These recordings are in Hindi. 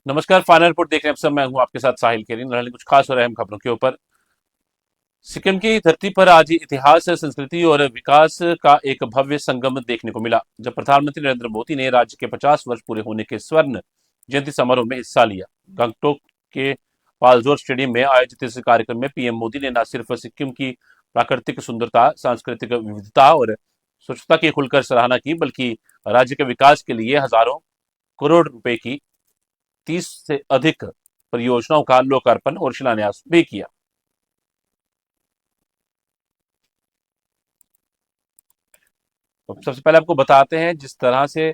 नमस्कार। फाइनल रिपोर्ट देख रहे हैं आप सब। मैं हूं आपके साथ साहिल केरीन। रहने कुछ खास और अहम खबरों के ऊपर। सिक्किम की धरती पर आज इतिहास, संस्कृति और विकास का एक भव्य संगम देखने को मिला, जब प्रधानमंत्री नरेंद्र मोदी ने राज्य के 50 वर्ष पूरे होने के स्वर्ण जयंती समारोह में हिस्सा लिया। गंगटोक के पालजोर स्टेडियम में आयोजित इस कार्यक्रम में पीएम मोदी ने न सिर्फ सिक्किम की प्राकृतिक सुंदरता, सांस्कृतिक विविधता और स्वच्छता की खुलकर सराहना की, बल्कि राज्य के विकास के लिए हजारों करोड़ रुपए की 30 से अधिक परियोजनाओं का लोकार्पण और शिलान्यास भी किया। तो सबसे पहले आपको बताते हैं जिस तरह से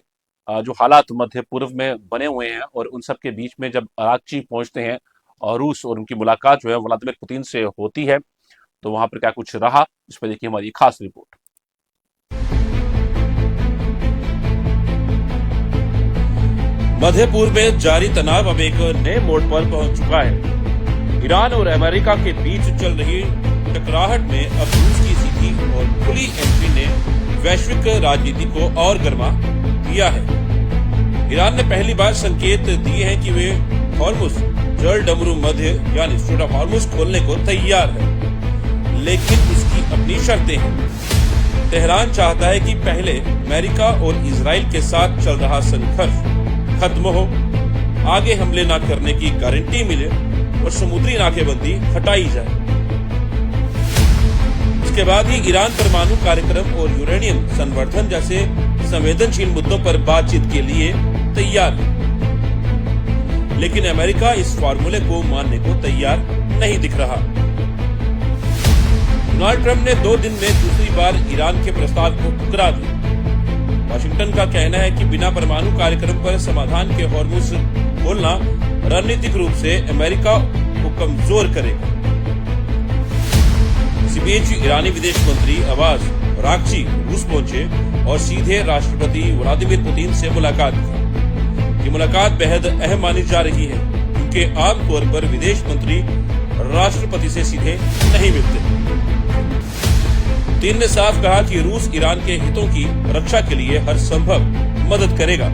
जो हालात मध्य पूर्व में बने हुए हैं और उन सब के बीच में जब अराकची पहुंचते हैं और रूस और उनकी मुलाकात जो है व्लादिमीर पुतिन से होती है, तो वहां पर क्या कुछ रहा, इस पर देखिए हमारी खास रिपोर्ट। मध्य पूर्व में जारी तनाव अब एक नए मोड़ पर पहुंच चुका है। ईरान और अमेरिका के बीच चल रही टकराहट में अब रूस की सीधी और खुली एंट्री ने वैश्विक राजनीति को और गर्मा दिया है। ईरान ने पहली बार संकेत दिए हैं कि वे हॉर्मुज जल डमरू मध्य यानी स्ट्रेट ऑफ हॉर्मुज खोलने को तैयार है, लेकिन उसकी अपनी शर्तें हैं। तेहरान चाहता है कि पहले अमेरिका और इजराइल के साथ चल रहा संघर्ष खत्म हो, आगे हमले न करने की गारंटी मिले और समुद्री नाकेबंदी हटाई जाए। इसके बाद ही ईरान परमाणु कार्यक्रम और यूरेनियम संवर्धन जैसे संवेदनशील मुद्दों पर बातचीत के लिए तैयार है, लेकिन अमेरिका इस फार्मूले को मानने को तैयार नहीं दिख रहा। डोनाल्ड ट्रंप ने 2 दिन में दूसरी बार ईरान के प्रस्ताव को ठुकरा दिया। वाशिंगटन का कहना है कि बिना परमाणु कार्यक्रम पर समाधान के हॉर्मुज खोलना रणनीतिक रूप से अमेरिका को कमजोर करेगा। इसी बीच ईरानी विदेश मंत्री अब्बास अरागची रूस पहुंचे और सीधे राष्ट्रपति व्लादिमीर पुतिन से मुलाकात की। ये मुलाकात बेहद अहम मानी जा रही है, क्योंकि आमतौर पर विदेश मंत्री राष्ट्रपति से सीधे नहीं मिलते। पुतिन ने साफ कहा कि रूस ईरान के हितों की रक्षा के लिए हर संभव मदद करेगा।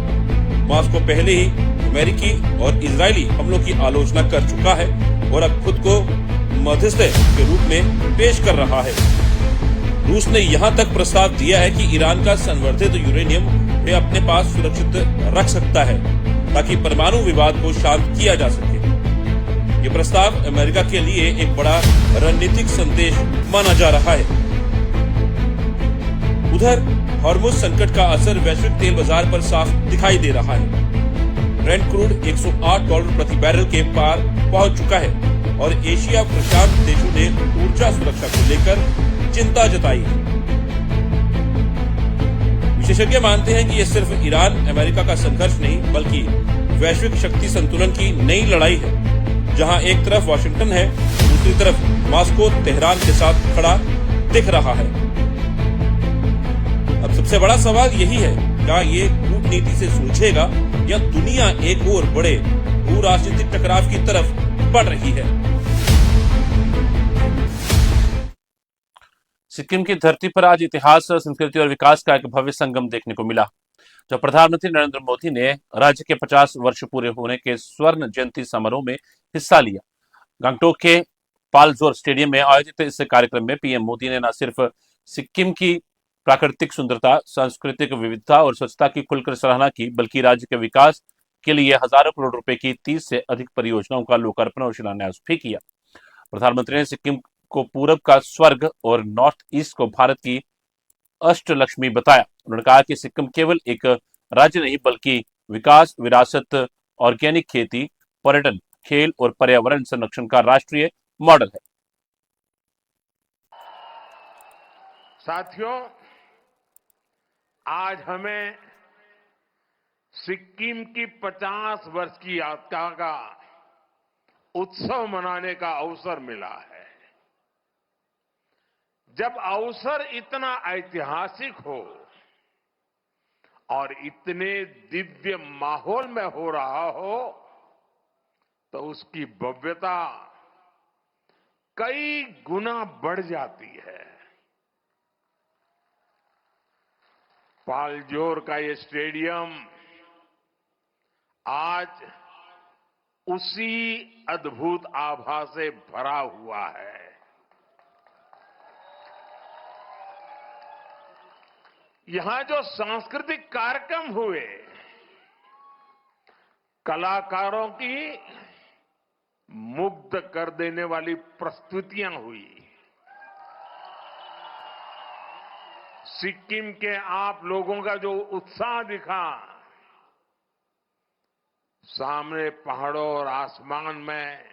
मॉस्को पहले ही अमेरिकी और इजरायली हमलों की आलोचना कर चुका है और अब खुद को मध्यस्थ के रूप में पेश कर रहा है। रूस ने यहां तक प्रस्ताव दिया है कि ईरान का संवर्धित यूरेनियम वे अपने पास सुरक्षित रख सकता है, ताकि परमाणु विवाद को शांत किया जा सके। ये प्रस्ताव अमेरिका के लिए एक बड़ा रणनीतिक संदेश माना जा रहा है। उधर हॉर्मुज संकट का असर वैश्विक तेल बाजार पर साफ दिखाई दे रहा है। ब्रेंट क्रूड $108 प्रति बैरल के पार पहुंच चुका है और एशिया प्रशांत देशों ने ऊर्जा सुरक्षा को लेकर चिंता जताई है। विशेषज्ञ मानते हैं कि यह सिर्फ ईरान अमेरिका का संघर्ष नहीं, बल्कि वैश्विक शक्ति संतुलन की नई लड़ाई है, जहां एक तरफ वाशिंगटन है, दूसरी तरफ मॉस्को तेहरान के साथ खड़ा दिख रहा है। अब सबसे बड़ा सवाल यही है, क्या ये कूटनीति से सुलझेगा या दुनिया एक और बड़े भू राजनीतिक टकराव की तरफ बढ़ रही है। सिक्किम की धरती पर आज इतिहास, संस्कृति और विकास का एक भव्य संगम देखने को मिला, जब प्रधानमंत्री नरेंद्र मोदी ने राज्य के 50 वर्ष पूरे होने के स्वर्ण जयंती समारोह में हिस्सा लिया। गंगटोक के पालजोर स्टेडियम में आयोजित इस कार्यक्रम में पीएम मोदी ने न सिर्फ सिक्किम की प्राकृतिक सुंदरता, सांस्कृतिक विविधता और स्वच्छता की खुलकर सराहना की, बल्कि राज्य के विकास के लिए हजारों करोड़ रुपए की 30 से अधिक परियोजनाओं का लोकार्पण और शिलान्यास भी किया। प्रधानमंत्री ने सिक्किम को पूरब का स्वर्ग और नॉर्थ ईस्ट को भारत की अष्टलक्ष्मी बताया। उन्होंने कहा कि सिक्किम केवल एक राज्य नहीं, बल्कि विकास, विरासत, ऑर्गेनिक खेती, पर्यटन, खेल और पर्यावरण संरक्षण का राष्ट्रीय मॉडल है। साथियों, आज हमें सिक्किम की 50 वर्ष की यात्रा का उत्सव मनाने का अवसर मिला है। जब अवसर इतना ऐतिहासिक हो और इतने दिव्य माहौल में हो रहा हो, तो उसकी भव्यता कई गुना बढ़ जाती है। पालजोर का ये स्टेडियम आज उसी अद्भुत आभा से भरा हुआ है। यहां जो सांस्कृतिक कार्यक्रम हुए, कलाकारों की मुग्ध कर देने वाली प्रस्तुतियां हुई, सिक्किम के आप लोगों का जो उत्साह दिखा, सामने पहाड़ों और आसमान में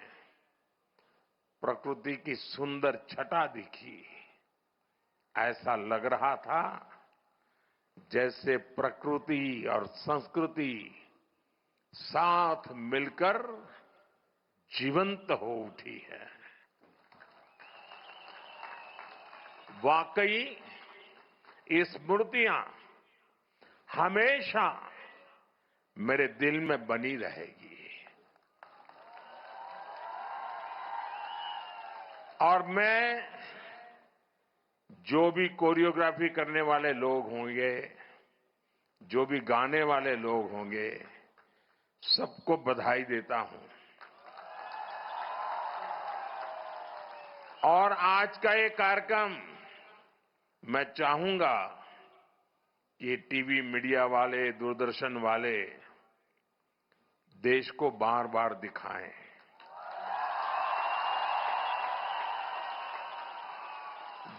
प्रकृति की सुंदर छटा दिखी, ऐसा लग रहा था जैसे प्रकृति और संस्कृति साथ मिलकर जीवंत हो उठी है। वाकई ये स्मृतियां हमेशा मेरे दिल में बनी रहेगी। और मैं जो भी कोरियोग्राफी करने वाले लोग होंगे, जो भी गाने वाले लोग होंगे, सबको बधाई देता हूं। और आज का ये कार्यक्रम मैं चाहूंगा कि टीवी मीडिया वाले, दूरदर्शन वाले देश को बार बार दिखाएं।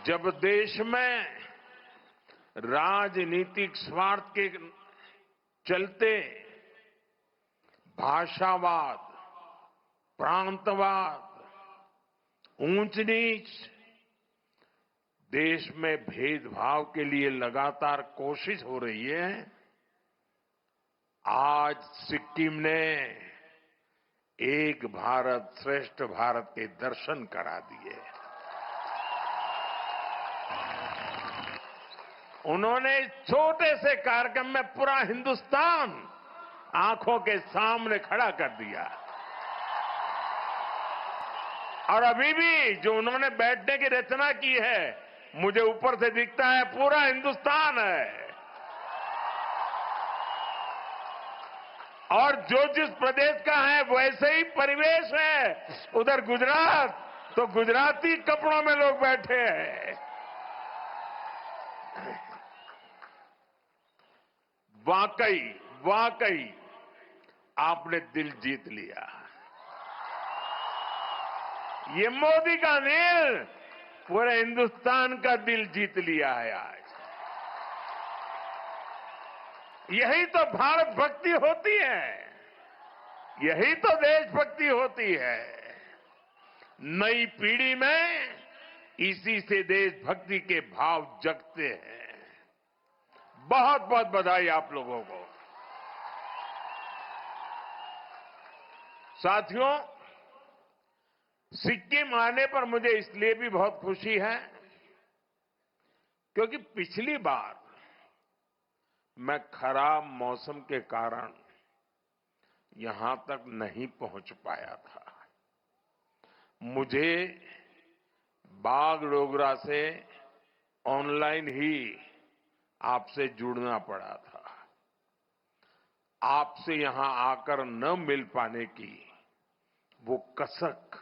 जब देश में राजनीतिक स्वार्थ के चलते भाषावाद, प्रांतवाद, ऊंच नीच, देश में भेदभाव के लिए लगातार कोशिश हो रही है, आज सिक्किम ने एक भारत श्रेष्ठ भारत के दर्शन करा दिए। उन्होंने इस छोटे से कार्यक्रम में पूरा हिंदुस्तान आंखों के सामने खड़ा कर दिया। और अभी भी जो उन्होंने बैठने की रचना की है, मुझे ऊपर से दिखता है पूरा हिंदुस्तान है। और जो जिस प्रदेश का है वैसे ही परिवेश है। उधर गुजरात तो गुजराती कपड़ों में लोग बैठे हैं। वाकई वाकई आपने दिल जीत लिया। ये मोदी का दिल पूरे हिंदुस्तान का दिल जीत लिया है आज। यही तो भारत भक्ति होती है, यही तो देशभक्ति होती है। नई पीढ़ी में इसी से देशभक्ति के भाव जगते हैं। बहुत बहुत बधाई आप लोगों को। साथियों, सिक्किम आने पर मुझे इसलिए भी बहुत खुशी है क्योंकि पिछली बार मैं खराब मौसम के कारण यहां तक नहीं पहुंच पाया था। मुझे बागडोगरा से ऑनलाइन ही आपसे जुड़ना पड़ा था। आपसे यहां आकर न मिल पाने की वो कसक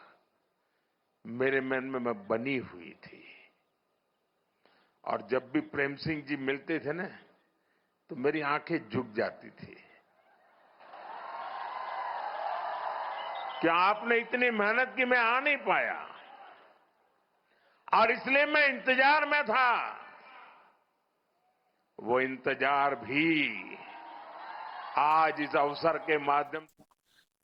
मेरे मन में बनी हुई थी। और जब भी प्रेम सिंह जी मिलते थे ना, तो मेरी आंखें झुक जाती थी। क्या आपने इतनी मेहनत की, मैं आ नहीं पाया। और इसलिए मैं इंतजार में था। वो इंतजार भी आज इस अवसर के माध्यम।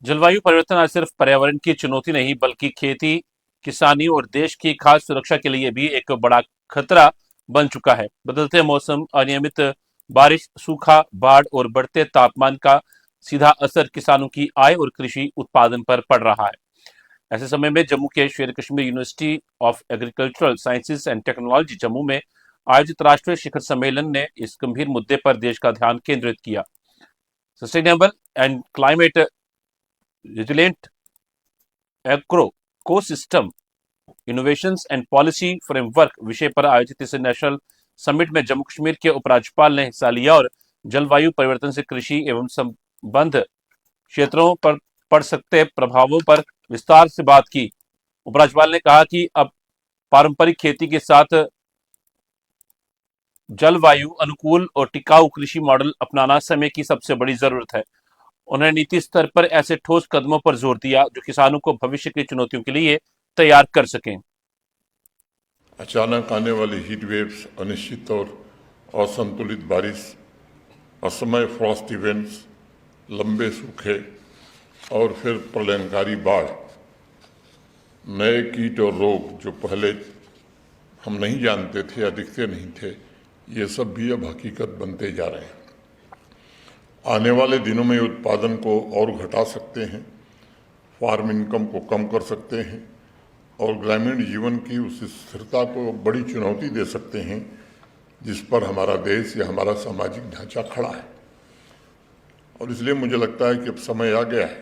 जलवायु परिवर्तन आज सिर्फ पर्यावरण की चुनौती नहीं, बल्कि खेती, किसानी और देश की खाद्य सुरक्षा के लिए भी एक बड़ा खतरा बन चुका है। बदलते मौसम, अनियमित बारिश, सूखा, बाढ़ और बढ़ते तापमान का सीधा असर किसानों की आय और कृषि उत्पादन पर पड़ रहा है। ऐसे समय में जम्मू के शेर Kashmir university of agricultural sciences and technology Jammu में आयोजित राष्ट्रीय शिखर सम्मेलन ने इस गंभीर मुद्दे पर देश का ध्यान केंद्रित किया। Sustainable and climate resilient ecosystem innovations and policy framework विषय पर आयोजित इस नेशनल समिट में जम्मू कश्मीर के उपराज्यपाल ने हिस्सा लिया और जलवायु परिवर्तन से कृषि एवं संबद्ध क्षेत्रों पर पड़ सकते प्रभावों पर विस्तार से बात की। उपराज्यपाल ने कहा कि अब पारंपरिक खेती के साथ जलवायु अनुकूल और टिकाऊ कृषि मॉडल अपनाना समय की सबसे बड़ी जरूरत है। उन्होंने नीति स्तर पर ऐसे ठोस कदमों पर जोर दिया जो किसानों को भविष्य की चुनौतियों के लिए तैयार कर सकें। अचानक आने वाली हीट वेव्स, अनिश्चित और असंतुलित बारिश, असमय फ्रॉस्ट इवेंट्स, लंबे सूखे और फिर प्रलयंकारी बाढ़, नए कीट और रोग जो पहले हम नहीं जानते थे या दिखते नहीं थे, ये सब भी अब हकीकत बनते जा रहे हैं। आने वाले दिनों में उत्पादन को और घटा सकते हैं, फार्म इनकम को कम कर सकते हैं और ग्रामीण जीवन की उस स्थिरता को बड़ी चुनौती दे सकते हैं जिस पर हमारा देश या हमारा सामाजिक ढांचा खड़ा है। और इसलिए मुझे लगता है कि अब समय आ गया है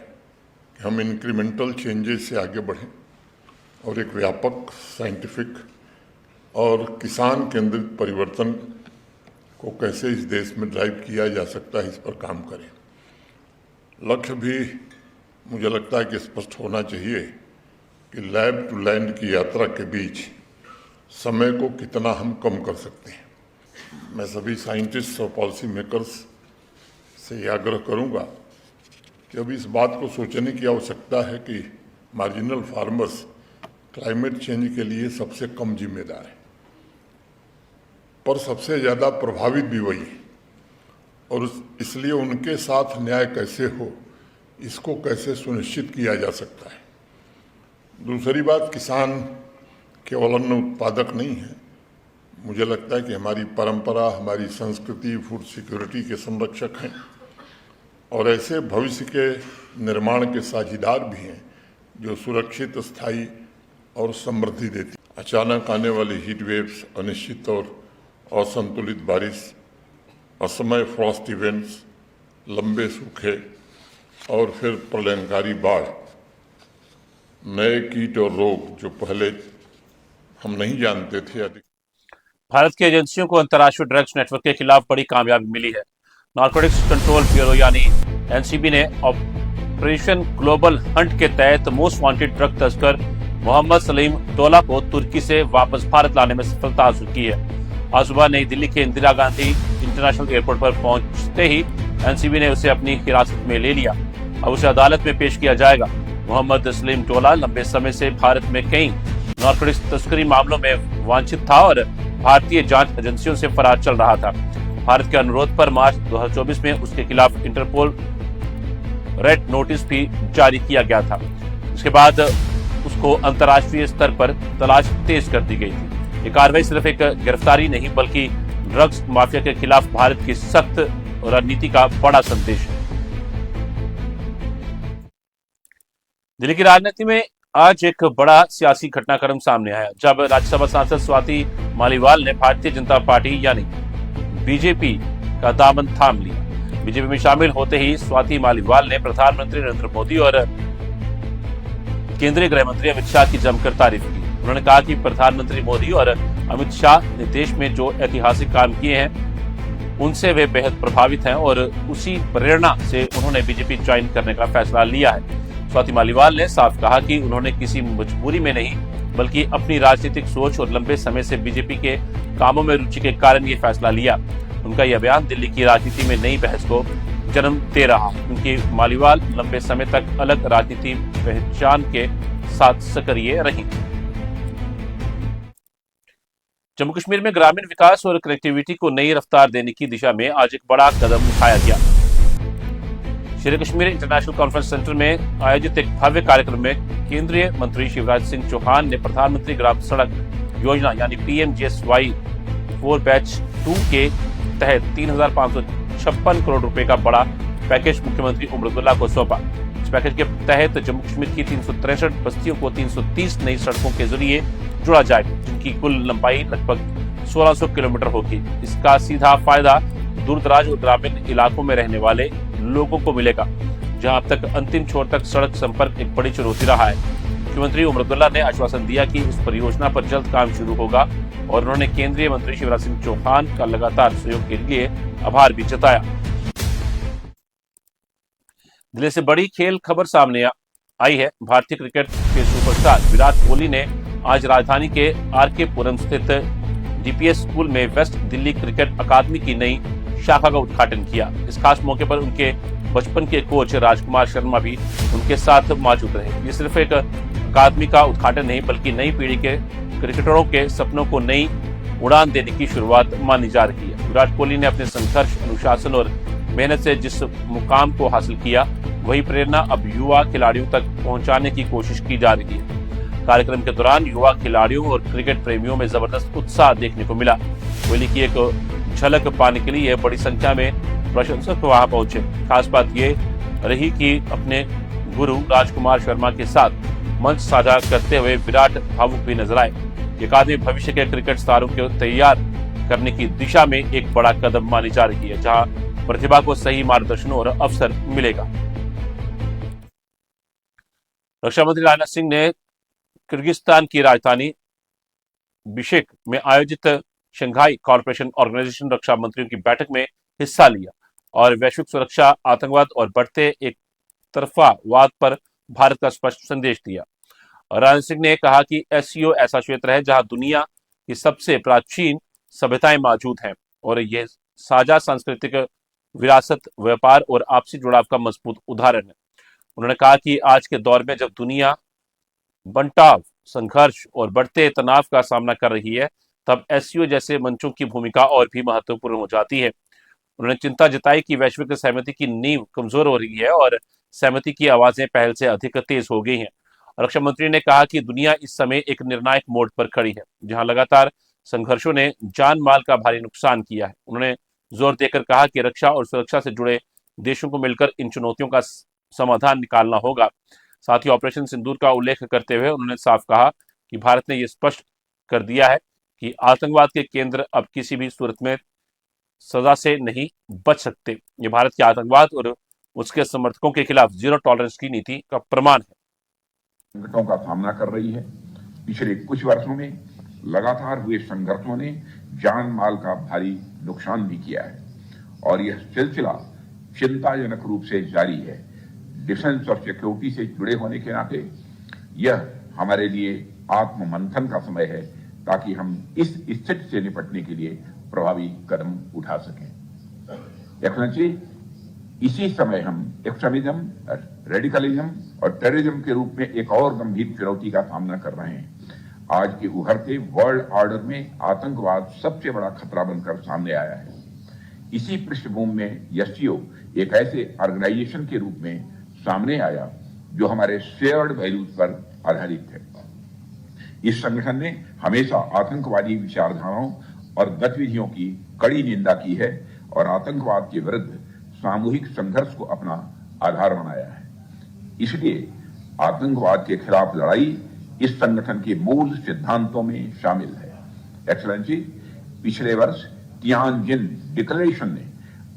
कि हम इंक्रीमेंटल चेंजेस से आगे बढ़ें और एक व्यापक, साइंटिफिक और किसान केंद्रित परिवर्तन को कैसे इस देश में ड्राइव किया जा सकता है, इस पर काम करें। लक्ष्य भी मुझे लगता है कि स्पष्ट होना चाहिए कि लैब टू लैंड की यात्रा के बीच समय को कितना हम कम कर सकते हैं। मैं सभी साइंटिस्ट और पॉलिसी मेकर्स से यह आग्रह करूंगा कि अब इस बात को सोचने की आवश्यकता है कि मार्जिनल फार्मर्स क्लाइमेट चेंज के लिए सबसे कम जिम्मेदार है, पर सबसे ज़्यादा प्रभावित भी वही है। और इसलिए उनके साथ न्याय कैसे हो, इसको कैसे सुनिश्चित किया जा सकता है। दूसरी बात, किसान केवल अन्न उत्पादक नहीं है। मुझे लगता है कि हमारी परंपरा, हमारी संस्कृति फूड सिक्योरिटी के संरक्षक हैं और ऐसे भविष्य के निर्माण के साझीदार भी हैं जो सुरक्षित, स्थायी और समृद्धि देती। अचानक आने वाली हीट वेव्स, अनिश्चित और असंतुलित बारिश, असमय फ्रॉस्ट इवेंट्स, लंबे सूखे और फिर प्रलयंकारी बाढ़, नए कीट और रोग जो पहले हम नहीं जानते थे। भारत की एजेंसियों को अंतर्राष्ट्रीय ड्रग्स नेटवर्क के खिलाफ बड़ी कामयाबी मिली है। नारकोटिक्स कंट्रोल ब्यूरो यानी एनसीबी ने ऑपरेशन ग्लोबल हंट के तहत मोस्ट वांटेड ड्रग तस्कर मोहम्मद सलीम टोला को तुर्की से वापस भारत लाने में सफलता हासिल की है। आज सुबह नई दिल्ली के इंदिरा गांधी इंटरनेशनल एयरपोर्ट पर पहुंचते ही एनसीबी ने उसे अपनी हिरासत में ले लिया। अब उसे अदालत में पेश किया जाएगा। मोहम्मद सलीम टोला लंबे समय से भारत में कई नारकोटिक्स तस्करी मामलों में वांछित था और भारतीय जांच एजेंसियों से फरार चल रहा था। भारत के अनुरोध पर मार्च 2024 में उसके खिलाफ इंटरपोल रेड नोटिस भी जारी किया गया था। इसके बाद उसको अंतर्राष्ट्रीय स्तर पर तलाश तेज कर दी गई थी। ये कार्रवाई सिर्फ एक गिरफ्तारी नहीं बल्कि ड्रग्स माफिया के खिलाफ भारत की सख्त रणनीति का बड़ा संदेश है। दिल्ली की राजनीति में आज एक बड़ा सियासी घटनाक्रम सामने आया जब राज्यसभा सांसद स्वाति मालीवाल ने भारतीय जनता पार्टी यानी बीजेपी का दामन थाम लिया। बीजेपी में शामिल होते ही स्वाति मालीवाल ने प्रधानमंत्री नरेंद्र मोदी और केंद्रीय गृह मंत्री अमित शाह की जमकर तारीफ की। उन्होंने कहा कि प्रधानमंत्री मोदी और अमित शाह ने देश में जो ऐतिहासिक काम किए हैं उनसे वे बेहद प्रभावित हैं और उसी प्रेरणा से उन्होंने बीजेपी ज्वाइन करने का फैसला लिया है। स्वाति मालीवाल ने साफ कहा कि उन्होंने किसी मजबूरी में नहीं बल्कि अपनी राजनीतिक सोच और लंबे समय से बीजेपी के कामों में रुचि के कारण ये फैसला लिया। उनका यह बयान दिल्ली की राजनीति में नई बहस को जन्म दे रहा क्योंकि मालीवाल लंबे समय तक अलग राजनीति पहचान के साथ सक्रिय रही। जम्मू कश्मीर में ग्रामीण विकास और कनेक्टिविटी को नई रफ्तार देने की दिशा में आज एक बड़ा कदम उठाया गया। शेर कश्मीर इंटरनेशनल कॉन्फ्रेंस सेंटर में आयोजित एक भव्य कार्यक्रम में केंद्रीय मंत्री शिवराज सिंह चौहान ने प्रधानमंत्री ग्राम सड़क योजना यानी PMGSY 4 बैच 2 के तहत 3,556 करोड़ रुपए का बड़ा पैकेज मुख्यमंत्री उमर अब्दुल्ला को सौंपा। इस पैकेज के तहत जम्मू कश्मीर की 363 बस्तियों को 330 नई सड़कों के जरिए जोड़ा जाएगा, जिनकी कुल लंबाई लगभग 1600 किलोमीटर होगी। इसका सीधा फायदा दूरदराज और ग्रामीण इलाकों में रहने वाले लोगों को मिलेगा, जहां अब तक अंतिम छोर तक सड़क संपर्क एक बड़ी चुनौती रहा है। मुख्यमंत्री उमर अब्दुल्ला ने आश्वासन दिया कि इस परियोजना पर जल्द काम शुरू होगा और उन्होंने केंद्रीय मंत्री शिवराज सिंह चौहान का लगातार सहयोग के लिए आभार भी जताया। दिल्ली से बड़ी खेल खबर सामने आई है। भारतीय क्रिकेट के सुपरस्टार विराट कोहली ने आज राजधानी के आरके पुरम स्थित डीपीएस स्कूल में वेस्ट दिल्ली क्रिकेट अकादमी की नई शाखा का उद्घाटन किया। इस खास मौके पर उनके बचपन के कोच राजकुमार शर्मा भी उनके साथ मौजूद रहे। ये सिर्फ एक अकादमी का उद्घाटन नहीं बल्कि नई पीढ़ी के क्रिकेटरों के सपनों को नई उड़ान देने की शुरुआत मानी जा रही है। विराट कोहली ने अपने संघर्ष, अनुशासन और मेहनत से जिस मुकाम को हासिल किया, वही प्रेरणा अब युवा खिलाड़ियों तक पहुंचाने की कोशिश की जा रही है। कार्यक्रम के दौरान युवा खिलाड़ियों और क्रिकेट प्रेमियों में जबरदस्त उत्साह देखने को मिला। कोहली की एक झलक पाने के लिए बड़ी संख्या में प्रशंसक वहां पहुंचे। खास बात ये रही कि अपने गुरु राजकुमार शर्मा के साथ मंच साझा करते हुए विराट भावुक भी नजर आए। ये अकादमी भविष्य के क्रिकेट सितारों को तैयार करने की दिशा में एक बड़ा कदम मानी जा रही है, जहां प्रतिभा को सही मार्गदर्शन और अवसर मिलेगा। रक्षा मंत्री राजनाथ सिंह ने किर्गिस्तान की राजधानी बिश्केक में आयोजित शंघाई कॉरपोरेशन ऑर्गेनाइजेशन रक्षा मंत्रियों की बैठक में हिस्सा लिया और वैश्विक सुरक्षा, आतंकवाद और बढ़ते एक तरफावाद पर भारत का स्पष्ट संदेश दिया। राजनाथ सिंह ने कहा कि एससीओ ऐसा क्षेत्र है जहां दुनिया की सबसे प्राचीन सभ्यताएं मौजूद हैं और यह साझा सांस्कृतिक विरासत, व्यापार और आपसी जुड़ाव का मजबूत उदाहरण है। उन्होंने कहा कि आज के दौर में जब दुनिया बंटाव, संघर्ष और बढ़ते तनाव का सामना कर रही है, तब एससीओ जैसे मंचों की भूमिका और भी महत्वपूर्ण हो जाती है। उन्होंने चिंता जताई कि वैश्विक सहमति की नींव कमजोर हो रही है और सहमति की आवाजें पहल से अधिक तेज हो गई हैं। रक्षा मंत्री ने कहा कि दुनिया इस समय एक निर्णायक मोड़ पर खड़ी है, जहां लगातार संघर्षों ने जान माल का भारी नुकसान किया है। उन्होंने जोर देकर कहा कि रक्षा और सुरक्षा से जुड़े देशों को मिलकर इन चुनौतियों का समाधान निकालना होगा। साथ ही ऑपरेशन सिंदूर का उल्लेख करते हुए उन्होंने साफ कहा कि भारत ने यह स्पष्ट कर दिया है कि आतंकवाद के केंद्र अब किसी भी सूरत में सजा से नहीं बच सकते। ये भारत के आतंकवाद और उसके समर्थकों के खिलाफ जीरो टॉलरेंस की नीति का प्रमाण है। संकटों का सामना कर रही है। पिछले कुछ वर्षों में लगातार हुए संघर्षों ने जान माल का भारी नुकसान भी किया है और यह सिलसिला चिंताजनक रूप से जारी है। डिफेंस और सिक्योरिटी से जुड़े होने के नाते यह हमारे लिए आत्ममंथन का समय है ताकि हम इस स्थिति से निपटने के लिए प्रभावी कदम उठा सकें। एक्सेलेंसी, इसी समय हम एक्सट्रीमिज्म, रेडिकलिज्म और टेररिज्म के रूप में एक और गंभीर चुनौती का सामना कर रहे हैं। आज के उभरते वर्ल्ड ऑर्डर में आतंकवाद सबसे बड़ा खतरा बनकर सामने आया है। इसी पृष्ठभूमि में एससीओ एक ऐसे ऑर्गेनाइजेशन के रूप में सामने आया जो हमारे शेयर्ड वैल्यूज पर आधारित है। इस संगठन ने हमेशा आतंकवादी विचारधाराओं और गतिविधियों की कड़ी निंदा की है और आतंकवाद के विरुद्ध सामूहिक संघर्ष को अपना आधार बनाया है। इसलिए आतंकवाद के खिलाफ लड़ाई इस संगठन के मूल सिद्धांतों में शामिल है। एक्सेलेंसी, पिछले वर्ष तियानजिन डिक्लेरेशन ने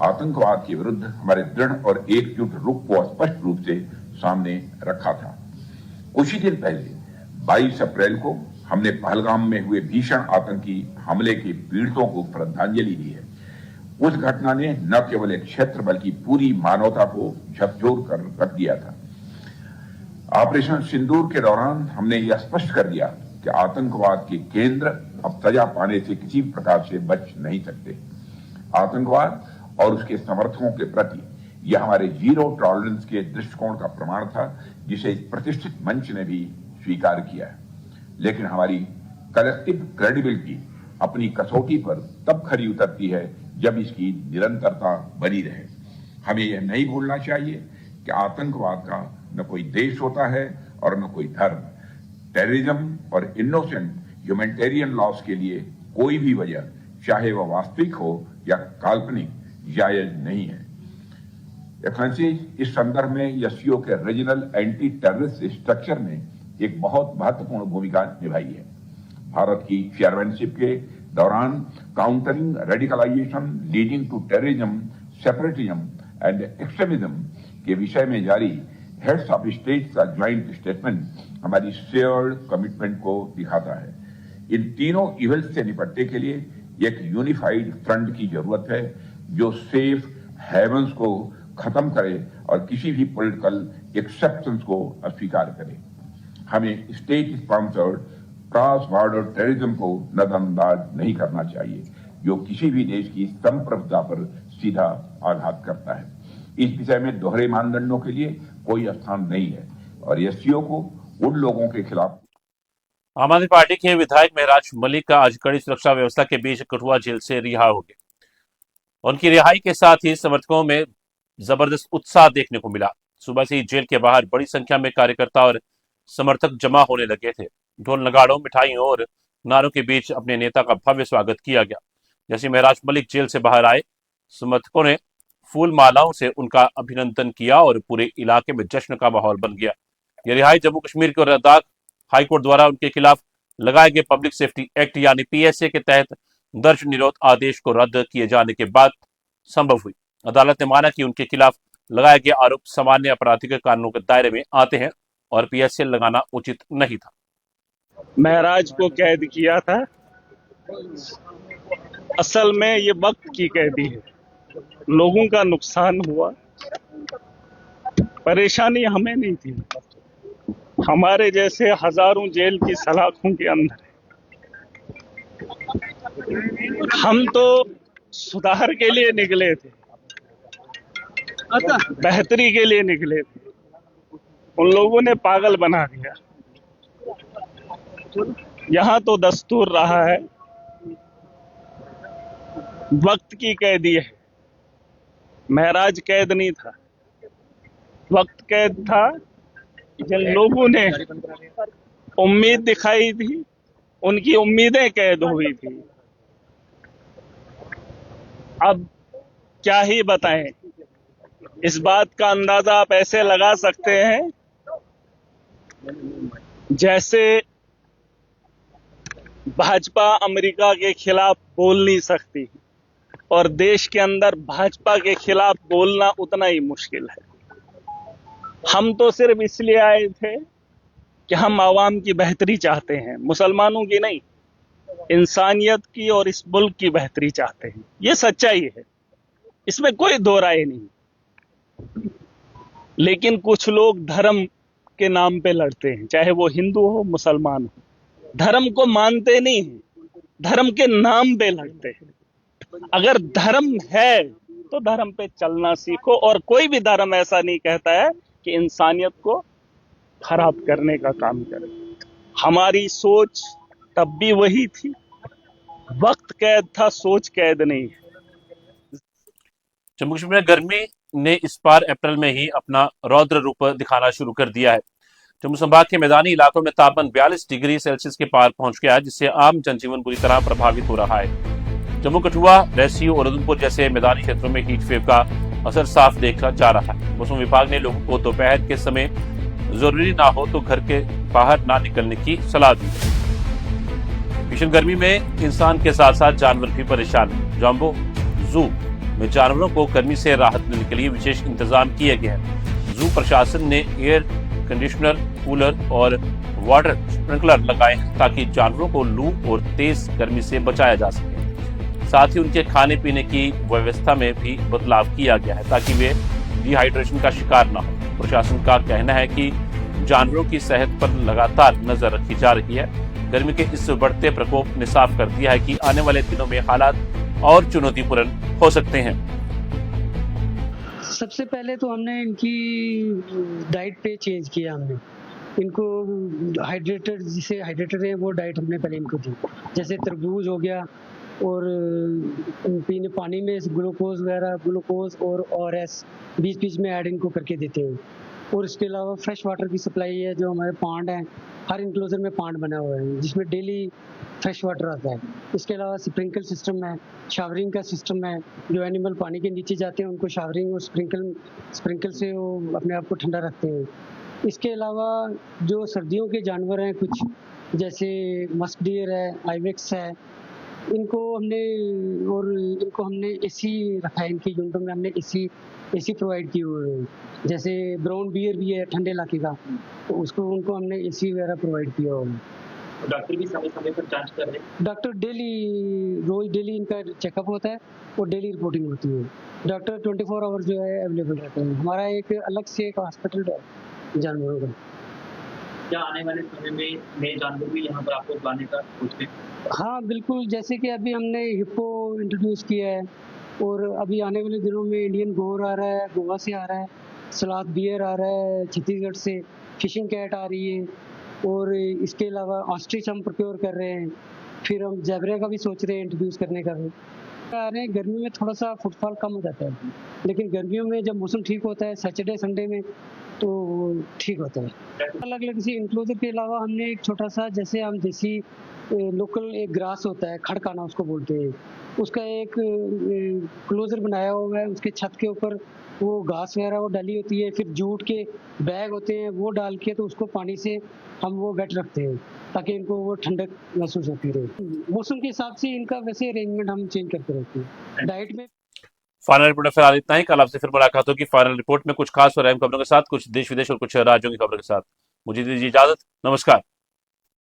आतंकवाद के विरुद्ध हमारे दृढ़ और एकजुट रुख को स्पष्ट रूप से सामने रखा था। कुछ ही दिन पहले 22 अप्रैल को हमने पहलगाम में हुए भीषण आतंकी हमले के पीड़ितों को श्रद्धांजलि दी है। उस घटना ने न केवल एक क्षेत्र बल्कि पूरी मानवता को झकझोर कर रख दिया था। ऑपरेशन सिंदूर के दौरान हमने यह स्पष्ट कर दिया कि आतंकवाद के केंद्र अब सजा पाने से किसी प्रकार से बच नहीं सकते। आतंकवाद और उसके समर्थकों के प्रति यह हमारे जीरो टॉलरेंस के दृष्टिकोण का प्रमाण था, जिसे प्रतिष्ठित मंच ने भी स्वीकार किया है। लेकिन हमारी कलेक्टिव क्रेडिबिलिटी अपनी कसौटी पर तब खरी उतरती है जब इसकी निरंतरता बनी रहे। हमें यह नहीं भूलना चाहिए कि आतंकवाद का न कोई देश होता है और न कोई धर्म। टेररिज्म और इनोसेंट ह्यूमैनिटेरियन लॉस के लिए कोई भी वजह, चाहे वह वास्तविक हो या काल्पनिक, जायज नहीं है। एक्सेलेंसी, इस संदर्भ में एससीओ के रीजनल एंटी टेररिस्ट स्ट्रक्चर ने एक बहुत महत्वपूर्ण भूमिका निभाई है। भारत की चेयरमैनशिप के दौरान countering radicalization leading to terrorism, separatism and extremism के विषय में जारी हेड्स ऑफ स्टेट का ज्वाइंट स्टेटमेंट हमारी शेयर्ड कमिटमेंट को दिखाता है। इन तीनों इवेंट्स से निपटने के लिए एक यूनिफाइड फ्रंट की जरूरत है जो सेफ हेवंस को खत्म करे और किसी भी पॉलिटिकल एक्सेप्शंस को अस्वीकार करे। हमें state sponsored cross border terrorism को नजरअंदाज नहीं करना चाहिए, जो किसी भी देश की संप्रभुता पर सीधा आघात करता है। इस विषय में दोहरे मानदंडों के लिए कोई स्थान नहीं है और एससीओ को उन लोगों के खिलाफ। आम आदमी पार्टी के विधायक महराज मलिक का आज कड़ी सुरक्षा व्यवस्था के बीच कठुआ जेल से रिहा हो गए। उनकी रिहाई के साथ ही समर्थकों में जबरदस्त उत्साह देखने को मिला। सुबह से ही जेल के बाहर बड़ी संख्या में कार्यकर्ता और समर्थक जमा होने लगे थे। ढोल नगाड़ों, मिठाइयों और नारों के बीच अपने नेता का भव्य स्वागत किया गया। जैसे महराज मलिक जेल से बाहर आए, समर्थकों ने फूल मालाओं से उनका अभिनंदन किया और पूरे इलाके में जश्न का माहौल बन गया। यह रिहाई जम्मू कश्मीर के लद्दाख हाईकोर्ट द्वारा उनके खिलाफ लगाए गए पब्लिक सेफ्टी एक्ट यानी पीएसए के तहत दर्ज निरोध आदेश को रद्द किए जाने के बाद संभव हुई। अदालत ने माना कि उनके खिलाफ लगाए गए आरोप सामान्य आपराधिक कानूनों के दायरे में आते हैं और पीएसए लगाना उचित नहीं था। महराज को कैद किया था, असल में ये वक्त की कैदी है। लोगों का नुकसान हुआ, परेशानी हमें नहीं थी, हमारे जैसे हजारों जेल की सलाखों के अंदर है। हम तो सुधार के लिए निकले थे, बेहतरी के लिए निकले थे, उन लोगों ने पागल बना दिया। यहां तो दस्तूर रहा है, वक्त की कैदी है। महराज कैद नहीं था, वक्त कैद था। जिन लोगों ने उम्मीद दिखाई थी, उनकी उम्मीदें कैद हुई थी। अब क्या ही बताएं, इस बात का अंदाजा आप ऐसे लगा सकते हैं जैसे भाजपा अमेरिका के खिलाफ बोल नहीं सकती और देश के अंदर भाजपा के खिलाफ बोलना उतना ही मुश्किल है। हम तो सिर्फ इसलिए आए थे कि हम आवाम की बेहतरी चाहते हैं, मुसलमानों की नहीं, इंसानियत की और इस मुल्क की बेहतरी चाहते हैं। ये सच्चाई है, इसमें कोई दो राय नहीं। लेकिन कुछ लोग धर्म के नाम पे लड़ते हैं, चाहे वो हिंदू हो मुसलमान हो, धर्म को मानते नहीं हैं, धर्म के नाम पे लड़ते हैं। अगर धर्म है तो धर्म पे चलना सीखो, और कोई भी धर्म ऐसा नहीं कहता है कि इंसानियत को खराब करने का काम करे। हमारी सोच तब भी वही थी, वक्त कैद था, सोच कैद नहीं है। जम्मू कश्मीर में गर्मी ने इस बार अप्रैल में ही अपना रौद्र रूप दिखाना शुरू कर दिया है। जम्मू संभाग के मैदानी इलाकों में तापमान 42 डिग्री सेल्सियस के पार पहुंच गया है, जिससे आम जनजीवन बुरी तरह प्रभावित हो रहा है। जम्मू, कठुआ, रहसियो और उधमपुर जैसे मैदानी क्षेत्रों में हीट वेव का असर साफ देखा जा रहा है। मौसम विभाग ने लोगों को दोपहर के समय जरूरी ना हो तो घर के बाहर ना निकलने की सलाह दी है। भीषण गर्मी में इंसान के साथ साथ जानवर भी परेशान हैं। जम्बो जू में जानवरों को गर्मी से राहत देने के लिए विशेष इंतजाम किए गए हैं। जू प्रशासन ने एयर कंडीशनर, कूलर और वाटर स्प्रिंकलर लगाए हैं ताकि जानवरों को लू और तेज गर्मी से बचाया जा सके। साथ ही उनके खाने पीने की व्यवस्था में भी बदलाव किया गया है ताकि वे डिहाइड्रेशन का शिकार न हो। प्रशासन का कहना है कि जानवरों की सेहत पर लगातार नजर रखी जा रही है। गर्मी के इस बढ़ते प्रकोप ने साफ कर दिया है कि आने वाले दिनों में हालात और चुनौतीपूर्ण हो सकते हैं। सबसे पहले तो हमने इनकी डाइट पे चेंज किया। हमने इनको हाइड्रेटर, जिसे हाइड्रेटर है वो डाइट हमने पहले इनको दी, जैसे तरबूज हो गया और पीने पानी में ग्लूकोज वगैरह, ग्लूकोज और ओआरएस बीच बीच में ऐड इनको करके देते हैं। और इसके अलावा फ्रेश वाटर की सप्लाई है, जो हमारे पांड हैं, हर इंक्लोजर में पांड बना हुआ है जिसमें डेली फ्रेश वाटर आता है। इसके अलावा स्प्रिंकल सिस्टम है, शावरिंग का सिस्टम है, जो एनिमल पानी के नीचे जाते हैं उनको शावरिंग और स्प्रिंकल से वो अपने आप को ठंडा रखते हैं। इसके अलावा जो सर्दियों के जानवर हैं कुछ, जैसे मस्क डियर है, आइवेक्स है, इनको हमने एसी रखा है। इनके यूनिटों में हमने एसी प्रोवाइड किए हुए हैं। जैसे ब्राउन बियर भी है ठंडे इलाके का, तो उनको हमने एसी वगैरह प्रोवाइड किया हुआ है। डॉक्टर भी समय समय पर जांच कर रहे हैं। डॉक्टर रोज डेली इनका चेकअप होता है और डेली रिपोर्टिंग होती है। डॉक्टर 24 आवर जो है अवेलेबल रहते हैं। हमारा एक अलग से एक हॉस्पिटल है जानवरों का। क्या आने वाले समय में नए जानवर भी यहाँ पर आपको लाने का सोचते हैं? हाँ बिल्कुल, जैसे कि अभी हमने हिप्पो इंट्रोड्यूस किया है और अभी आने वाले दिनों में इंडियन गोर आ रहा है, गोवा से आ रहा है, सलाद बियर आ रहा है छत्तीसगढ़ से, फिशिंग कैट आ रही है और इसके अलावा ऑस्ट्रिच हम प्रोक्योर कर रहे हैं। फिर हम ज़ेब्रा का भी सोच रहे हैं इंट्रोड्यूस करने का भी। आ रहे हैं, गर्मियों में थोड़ा सा फुटफॉल कम हो जाता है, लेकिन गर्मियों में जब मौसम ठीक होता है सैटरडे संडे में तो ठीक होता है। अलग अलग किसी इंक्लोजर के अलावा हमने एक छोटा सा, जैसे हम देसी लोकल एक ग्रास होता है, खड़काना उसको बोलते हैं, उसका एक क्लोजर बनाया हुआ है। उसके छत के ऊपर वो घास वगैरह वो डाली होती है, फिर जूट के बैग होते हैं वो डाल के तो उसको पानी से हम वो वेट रखते हैं ताकि इनको वो ठंडक महसूस होती रहे। मौसम के हिसाब से इनका वैसे अरेंजमेंट हम चेंज करते रहते हैं डाइट में। फाइनल रिपोर्ट में फिलहाल इतना ही। कल आपसे फिर मुलाकात होगी फाइनल रिपोर्ट में कुछ खास और अहम खबरों के साथ, कुछ देश विदेश और कुछ राज्यों की खबरों के साथ। मुझे दीजिए इजाजत। नमस्कार।